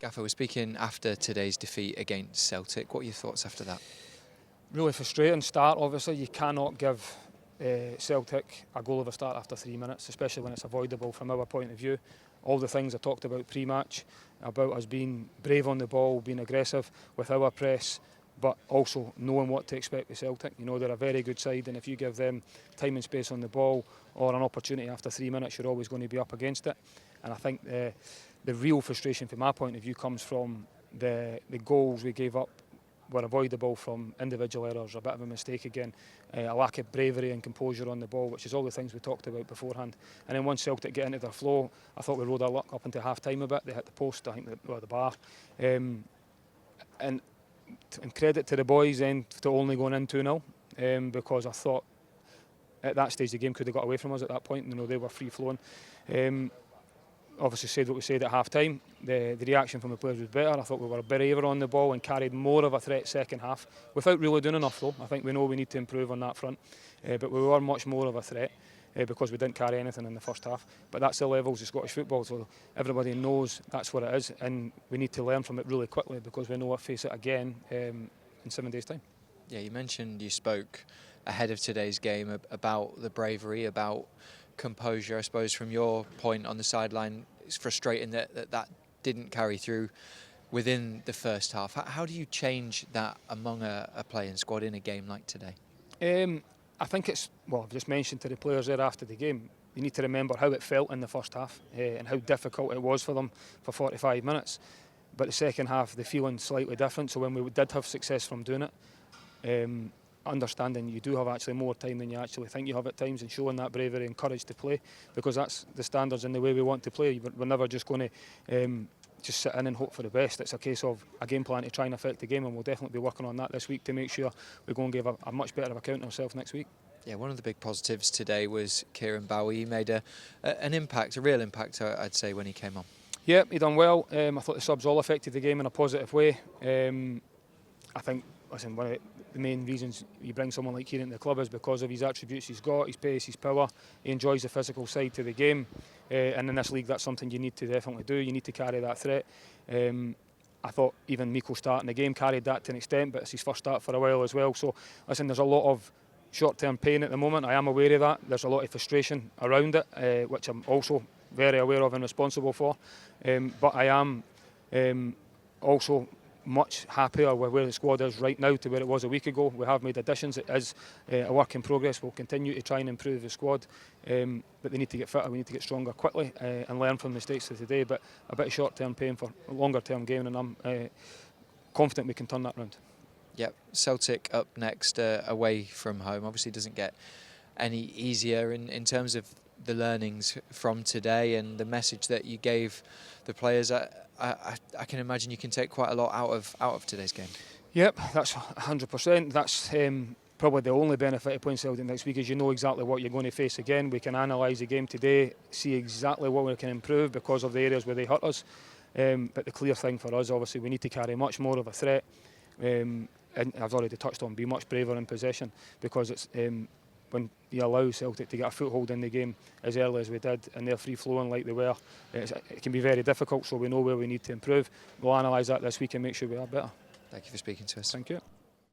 Gaffer, we're speaking after today's defeat against Celtic. What are your thoughts after that? Really frustrating start, obviously. You cannot give Celtic a goal of a start after 3 minutes, especially when it's avoidable from our point of view. All the things I talked about pre-match, about us being brave on the ball, being aggressive with our press, but also knowing what to expect with Celtic. You know, they're a very good side, and if you give them time and space on the ball or an opportunity after 3 minutes, you're always going to be up against it. And I think the real frustration from my point of view comes from the goals we gave up were avoidable from individual errors, a bit of a mistake again, a lack of bravery and composure on the ball, which is all the things we talked about beforehand. And then once Celtic get into their flow, I thought we rode our luck up into half-time a bit. They hit the post, I think, or the bar. And credit to the boys then to only going in 2-0, because I thought at that stage the game could have got away from us at that point. You know, they were free-flowing. Obviously said what we said at half-time. The reaction from the players was better. I thought we were braver on the ball and carried more of a threat second half, without really doing enough though. I think we know we need to improve on that front, but we were much more of a threat because we didn't carry anything in the first half. But that's the levels of Scottish football, so everybody knows that's what it is, and we need to learn from it really quickly because we know we'll face it again in 7 days' time. Yeah, you mentioned you spoke ahead of today's game about the bravery, about composure. I suppose from your point on the sideline, it's frustrating that didn't carry through within the first half. How do you change that among a playing squad in a game like today? I think it's, well, I've just mentioned to the players there after the game, you need to remember how it felt in the first half and how difficult it was for them for 45 minutes. But the second half, the feeling slightly different. So when we did have success from doing it, understanding you do have actually more time than you actually think you have at times, and showing that bravery and courage to play, because that's the standards and the way we want to play. We're never just going to just sit in and hope for the best. It's a case of a game plan to try and affect the game, and we'll definitely be working on that this week to make sure we go and give a much better account of ourselves next week. Yeah, one of the big positives today was Kieran Bowie. He made an impact, a real impact, I'd say, when he came on. Yeah, he done well. I thought the subs all affected the game in a positive way. I think, listen, one of the main reasons you bring someone like Kieran to the club is because of his attributes he's got, his pace, his power. He enjoys the physical side to the game, and in this league that's something you need to definitely do. You need to carry that threat. I thought even Miko starting the game carried that to an extent, but it's his first start for a while as well. So listen, there's a lot of short-term pain at the moment. I am aware of that. There's a lot of frustration around it, which I'm also very aware of and responsible for. But I am also much happier with where the squad is right now to where it was a week ago. We have made additions. It is a work in progress. We'll continue to try and improve the squad, but they need to get fitter. We need to get stronger quickly and learn from the mistakes of today. But a bit of short-term pain for a longer-term game, and I'm confident we can turn that round. Yep, Celtic up next away from home. Obviously doesn't get any easier in terms of the learnings from today and the message that you gave the players. I can imagine you can take quite a lot out of today's game. Yep, that's 100%. That's probably the only benefit of playing Celtic next week is you know exactly what you're going to face again. We can analyse the game today, see exactly what we can improve because of the areas where they hurt us. But the clear thing for us, obviously, we need to carry much more of a threat. And I've already touched on, be much braver in possession, because it's when you allow Celtic to get a foothold in the game as early as we did and they're free-flowing like they were, it can be very difficult, so we know where we need to improve. We'll analyse that this week and make sure we are better. Thank you for speaking to us. Thank you.